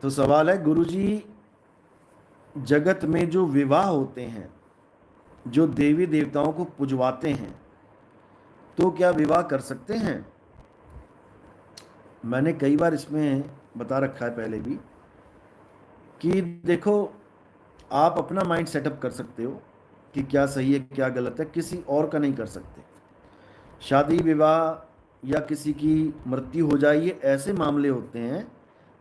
तो सवाल है गुरुजी, जगत में जो विवाह होते हैं, जो देवी देवताओं को पुजवाते हैं, तो क्या विवाह कर सकते हैं? मैंने कई बार इसमें बता रखा है पहले भी कि देखो, आप अपना माइंड सेटअप कर सकते हो कि क्या सही है क्या गलत है, किसी और का नहीं कर सकते। शादी विवाह या किसी की मृत्यु हो जाए, ये ऐसे मामले होते हैं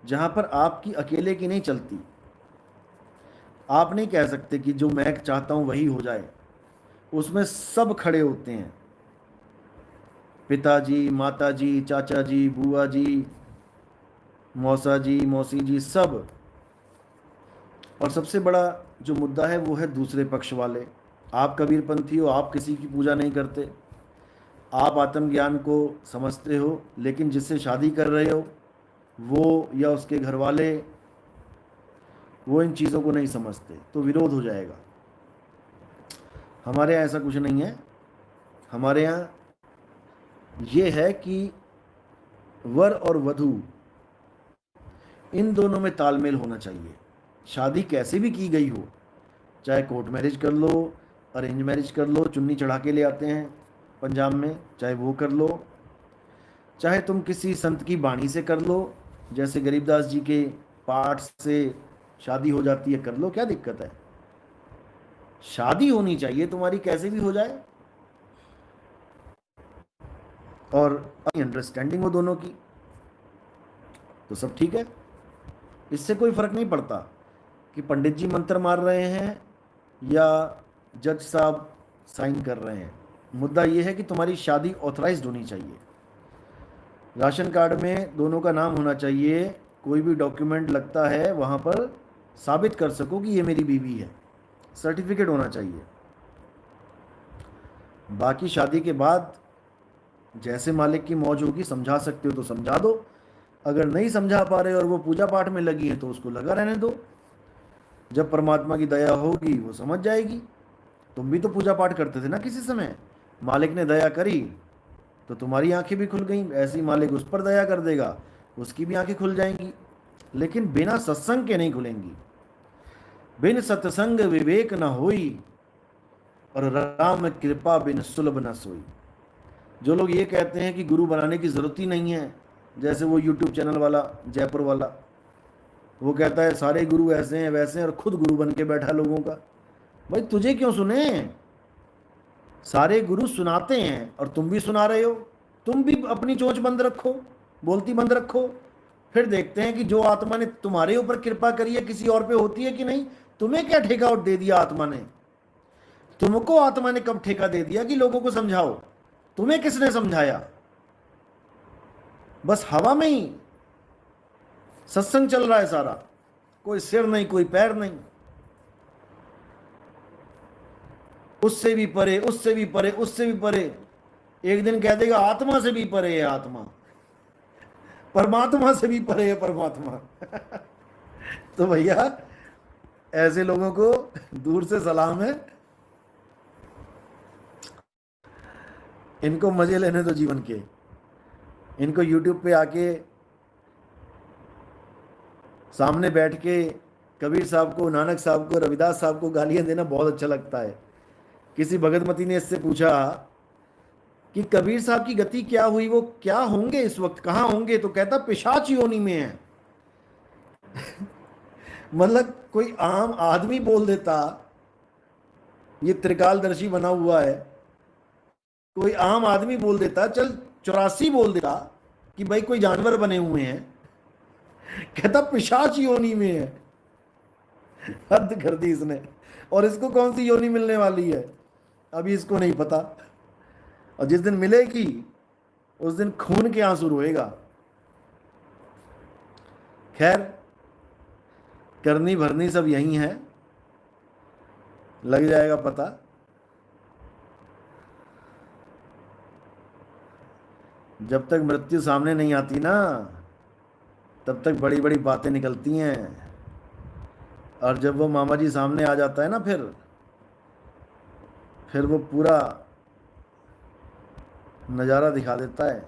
जहां पर आपकी अकेले की नहीं चलती। आप नहीं कह सकते कि जो मैं चाहता हूं वही हो जाए। उसमें सब खड़े होते हैं, पिताजी, माताजी, चाचा जी, बुआ जी, मौसा जी, मौसी जी, सब। और सबसे बड़ा जो मुद्दा है वो है दूसरे पक्ष वाले। आप कबीरपंथी हो, आप किसी की पूजा नहीं करते, आप आत्मज्ञान को समझते हो, लेकिन जिससे शादी कर रहे हो वो या उसके घर वाले वो इन चीज़ों को नहीं समझते, तो विरोध हो जाएगा। हमारे यहाँ ऐसा कुछ नहीं है। हमारे यहाँ ये है कि वर और वधू इन दोनों में तालमेल होना चाहिए। शादी कैसे भी की गई हो, चाहे कोर्ट मैरिज कर लो, अरेंज मैरिज कर लो, चुन्नी चढ़ा के ले आते हैं पंजाब में, चाहे वो कर लो, चाहे तुम किसी संत की बाणी से कर लो, जैसे गरीबदास जी के पाठ से शादी हो जाती है, कर लो, क्या दिक्कत है? शादी होनी चाहिए तुम्हारी कैसे भी हो जाए, और अंडरस्टैंडिंग हो दोनों की, तो सब ठीक है। इससे कोई फर्क नहीं पड़ता कि पंडित जी मंत्र मार रहे हैं या जज साहब साइन कर रहे हैं। मुद्दा यह है कि तुम्हारी शादी ऑथराइज्ड होनी चाहिए। राशन कार्ड में दोनों का नाम होना चाहिए। कोई भी डॉक्यूमेंट लगता है वहाँ पर साबित कर सको कि ये मेरी बीवी है, सर्टिफिकेट होना चाहिए। बाकी शादी के बाद जैसे मालिक की मौज होगी, समझा सकते हो तो समझा दो, अगर नहीं समझा पा रहे और वो पूजा पाठ में लगी है तो उसको लगा रहने दो। जब परमात्मा की दया होगी वो समझ जाएगी। तुम भी तो पूजा पाठ करते थे ना किसी समय, मालिक ने दया करी तो तुम्हारी आंखें भी खुल गई, ऐसी मालिक उस पर दया कर देगा, उसकी भी आंखें खुल जाएंगी। लेकिन बिना सत्संग के नहीं खुलेंगी। बिन सत्संग विवेक न होई, और राम कृपा बिन सुलभ न सोई। जो लोग ये कहते हैं कि गुरु बनाने की जरूरत ही नहीं है, जैसे वो यूट्यूब चैनल वाला जयपुर वाला, वो कहता है सारे गुरु ऐसे हैं वैसे हैं और खुद गुरु बन के बैठा लोगों का। भाई तुझे क्यों सुने? सारे गुरु सुनाते हैं और तुम भी सुना रहे हो। तुम भी अपनी चोंच बंद रखो, बोलती बंद रखो, फिर देखते हैं कि जो आत्मा ने तुम्हारे ऊपर कृपा करी है किसी और पे होती है कि नहीं। तुम्हें क्या ठेका दे दिया आत्मा ने? तुमको आत्मा ने कब ठेका दे दिया कि लोगों को समझाओ? तुम्हें किसने समझाया? बस हवा में ही सत्संग चल रहा है सारा, कोई सिर नहीं, कोई पैर नहीं। उससे भी परे, उससे भी परे, उससे भी परे। एक दिन कह देगा आत्मा से भी परे है आत्मा, परमात्मा से भी परे है परमात्मा। तो भैया ऐसे लोगों को दूर से सलाम है। इनको मजे लेने दो जीवन के। इनको यूट्यूब पे आके सामने बैठ के कबीर साहब को, नानक साहब को, रविदास साहब को गालियां देना बहुत अच्छा लगता है। किसी भगतमती ने इससे पूछा कि कबीर साहब की गति क्या हुई, वो क्या होंगे इस वक्त, कहाँ होंगे? तो कहता पिशाच योनि में है। मतलब कोई आम आदमी बोल देता, ये त्रिकालदर्शी बना हुआ है, कोई आम आदमी बोल देता, चल 84 बोल देता कि भाई कोई जानवर बने हुए हैं, कहता पिशाच योनि में है। हद कर दी इसने। और इसको कौन सी योनि मिलने वाली है अभी इसको नहीं पता, और जिस दिन मिलेगी उस दिन खून के आंसू रोएगा। खैर, करनी भरनी सब यही है, लग जाएगा पता। जब तक मृत्यु सामने नहीं आती ना, तब तक बड़ी बड़ी बातें निकलती हैं, और जब वो मामा जी सामने आ जाता है ना, फिर वो पूरा नज़ारा दिखा देता है।